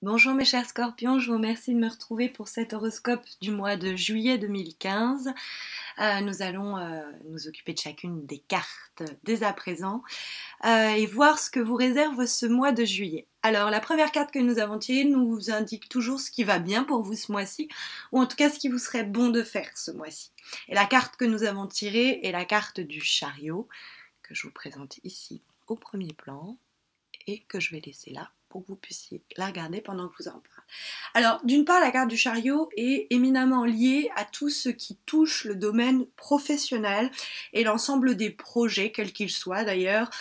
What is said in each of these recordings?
Bonjour mes chers scorpions, je vous remercie de me retrouver pour cet horoscope du mois de juillet 2015. Nous allons nous occuper de chacune des cartes dès à présent et voir ce que vous réserve ce mois de juillet. Alors la première carte que nous avons tirée nous indique toujours ce qui va bien pour vous ce mois-ci, ou en tout cas ce qui vous serait bon de faire ce mois-ci. Et la carte que nous avons tirée est la carte du chariot, que je vous présente ici au premier plan, et que je vais laisser là pour que vous puissiez la regarder pendant que je vous en parle. Alors, d'une part, la carte du chariot est éminemment liée à tout ce qui touche le domaine professionnel et l'ensemble des projets, quels qu'ils soient d'ailleurs,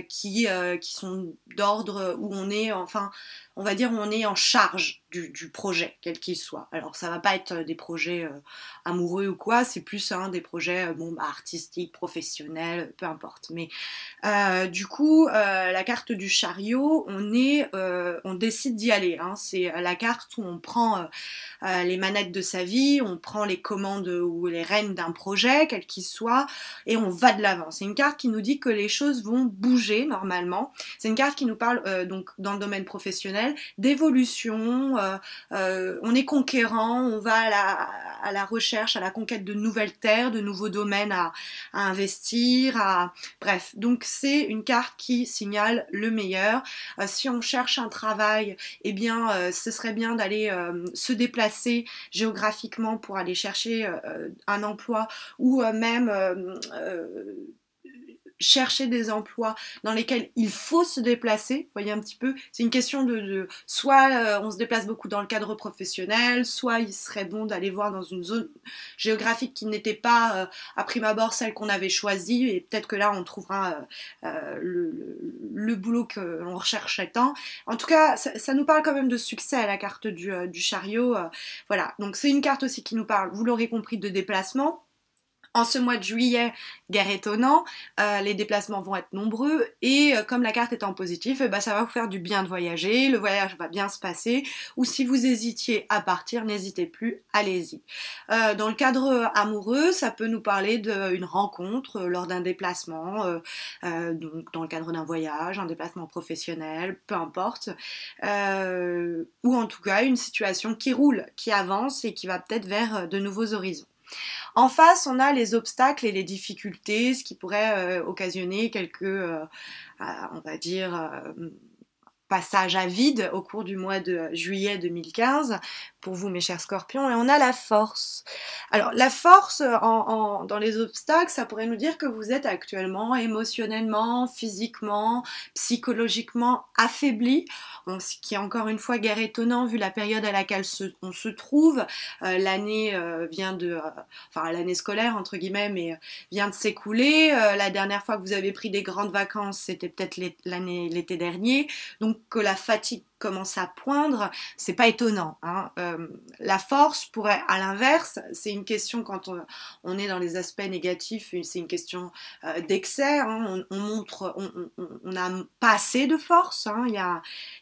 qui sont d'ordre où on est, enfin, on va dire, où on est en charge du projet, quel qu'il soit. Alors, ça va pas être des projets amoureux ou quoi, c'est plus des projets artistiques, professionnels, peu importe. Mais du coup, la carte du chariot, on décide d'y aller. Hein. C'est la carte où on prend les manettes de sa vie, on prend les commandes ou les rênes d'un projet, quel qu'il soit, et on va de l'avant. C'est une carte qui nous dit que les choses vont bouger normalement. C'est une carte qui nous parle, donc dans le domaine professionnel, d'évolution. On est conquérant, on va à la recherche, à la conquête de nouvelles terres, de nouveaux domaines à investir, bref. Donc c'est une carte qui signale le meilleur. Si on cherche un travail, eh bien ce serait bien d'aller se déplacer géographiquement pour aller chercher un emploi ou même chercher des emplois dans lesquels il faut se déplacer, vous voyez un petit peu, c'est une question soit on se déplace beaucoup dans le cadre professionnel, soit il serait bon d'aller voir dans une zone géographique qui n'était pas à prime abord celle qu'on avait choisie, et peut-être que là on trouvera le boulot que l'on recherchait tant. En tout cas, ça nous parle quand même de succès à la carte du chariot, voilà, donc c'est une carte aussi qui nous parle, vous l'aurez compris, de déplacement. En ce mois de juillet, guère étonnant, les déplacements vont être nombreux et comme la carte est en positif, ça va vous faire du bien de voyager, le voyage va bien se passer, ou si vous hésitiez à partir, n'hésitez plus, allez-y. Dans le cadre amoureux, ça peut nous parler d'une rencontre lors d'un déplacement, donc dans le cadre d'un voyage, un déplacement professionnel, peu importe, ou en tout cas une situation qui roule, qui avance et qui va peut-être vers de nouveaux horizons. En face, on a les obstacles et les difficultés, ce qui pourrait occasionner quelques, on va dire, passage à vide au cours du mois de juillet 2015 pour vous mes chers scorpions, et on a la force. Alors la force dans les obstacles, ça pourrait nous dire que vous êtes actuellement émotionnellement, physiquement, psychologiquement affaibli, bon, ce qui est encore une fois guère étonnant vu la période à laquelle on se trouve. L'année l'année scolaire entre guillemets, mais vient de s'écouler. La dernière fois que vous avez pris des grandes vacances, c'était peut-être l'été dernier. Donc que la fatigue commence à poindre, c'est pas étonnant. Hein. La force pourrait, à l'inverse, c'est une question quand on est dans les aspects négatifs, c'est une question d'excès. Hein. On n'a pas assez de force. Hein. Il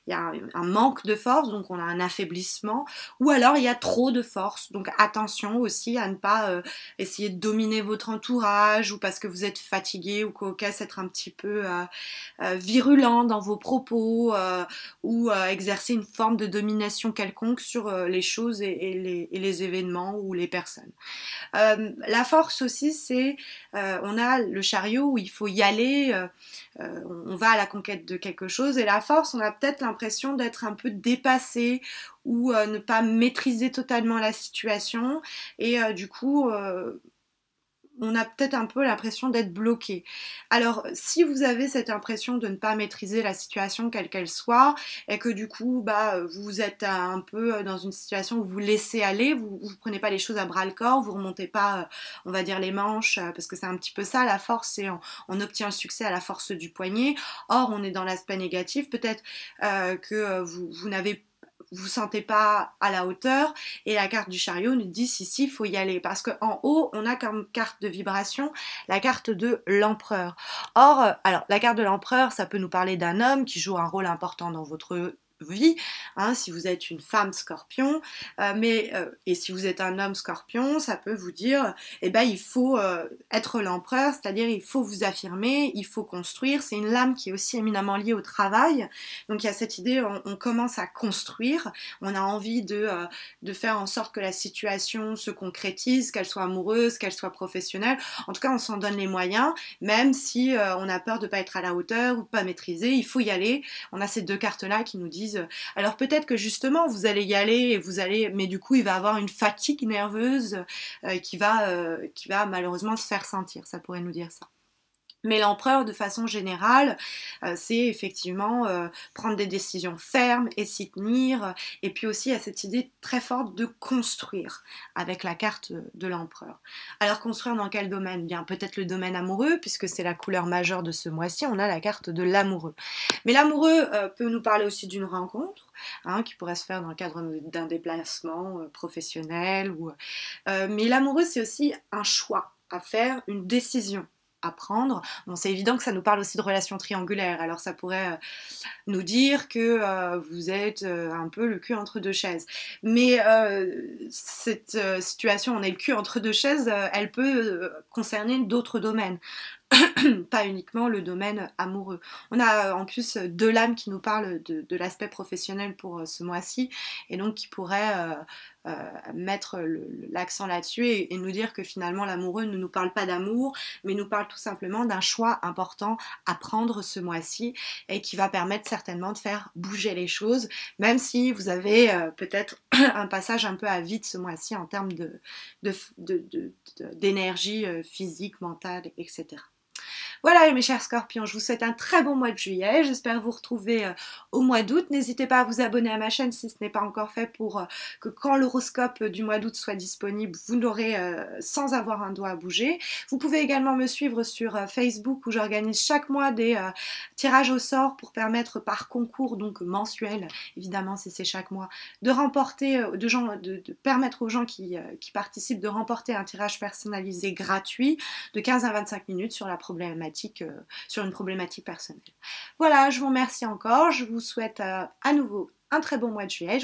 y a un manque de force, donc on a un affaiblissement. Ou alors il y a trop de force. Donc attention aussi à ne pas essayer de dominer votre entourage, ou parce que vous êtes fatigué ou qu'au cas être un petit peu virulent dans vos propos, ou exercer une forme de domination quelconque sur les choses et les événements ou les personnes. La force aussi, c'est on a le chariot où il faut y aller, on va à la conquête de quelque chose, et la force, on a peut-être l'impression d'être un peu dépassé ou ne pas maîtriser totalement la situation, et du coup on a peut-être un peu l'impression d'être bloqué. Alors, si vous avez cette impression de ne pas maîtriser la situation quelle qu'elle soit, et que du coup, vous êtes un peu dans une situation où vous laissez aller, vous prenez pas les choses à bras le corps, vous remontez pas, on va dire, les manches, parce que c'est un petit peu ça, la force, c'est on obtient le succès à la force du poignet. Or, on est dans l'aspect négatif, peut-être que vous n'avez vous sentez pas à la hauteur, et la carte du chariot nous dit si, faut y aller, parce qu'en haut on a comme carte de vibration la carte de l'empereur. Or, alors la carte de l'empereur, ça peut nous parler d'un homme qui joue un rôle important dans votre vie, hein, si vous êtes une femme scorpion, et si vous êtes un homme scorpion, ça peut vous dire, eh ben, il faut être l'empereur, c'est-à-dire il faut vous affirmer, il faut construire, c'est une lame qui est aussi éminemment liée au travail, donc il y a cette idée, on commence à construire, on a envie de faire en sorte que la situation se concrétise, qu'elle soit amoureuse, qu'elle soit professionnelle, en tout cas on s'en donne les moyens, même si on a peur de ne pas être à la hauteur ou de pas maîtriser, il faut y aller. On a ces deux cartes-là qui nous disent, alors peut-être que justement vous allez y aller, et vous allez, mais du coup il va avoir une fatigue nerveuse qui va malheureusement se faire sentir, ça pourrait nous dire ça. Mais l'empereur, de façon générale, c'est effectivement prendre des décisions fermes et s'y tenir. Et puis aussi, il y a cette idée très forte de construire avec la carte de l'empereur. Alors, construire dans quel domaine? Bien, peut-être le domaine amoureux, puisque c'est la couleur majeure de ce mois-ci, on a la carte de l'amoureux. Mais l'amoureux peut nous parler aussi d'une rencontre, hein, qui pourrait se faire dans le cadre d'un déplacement professionnel. Mais l'amoureux, c'est aussi un choix à faire, une décision à prendre. Bon, c'est évident que ça nous parle aussi de relations triangulaires, alors ça pourrait nous dire que vous êtes un peu le cul entre deux chaises. Mais cette situation, on est le cul entre deux chaises, elle peut concerner d'autres domaines. Pas uniquement le domaine amoureux. On a en plus deux lames qui nous parlent de l'aspect professionnel pour ce mois-ci et donc qui pourraient mettre l'accent là-dessus et nous dire que finalement l'amoureux ne nous parle pas d'amour mais nous parle tout simplement d'un choix important à prendre ce mois-ci et qui va permettre certainement de faire bouger les choses, même si vous avez peut-être un passage un peu à vide ce mois-ci en termes d'énergie physique, mentale, etc. Voilà mes chers scorpions, je vous souhaite un très bon mois de juillet, j'espère vous retrouver au mois d'août. N'hésitez pas à vous abonner à ma chaîne si ce n'est pas encore fait pour que quand l'horoscope du mois d'août soit disponible, vous l'aurez sans avoir un doigt à bouger. Vous pouvez également me suivre sur Facebook où j'organise chaque mois des tirages au sort pour permettre par concours, donc mensuel, évidemment si c'est chaque mois, de remporter, de permettre aux gens qui participent de remporter un tirage personnalisé gratuit de 15 à 25 minutes sur sur une problématique personnelle. Voilà, je vous remercie encore, je vous souhaite à nouveau un très bon mois de juillet.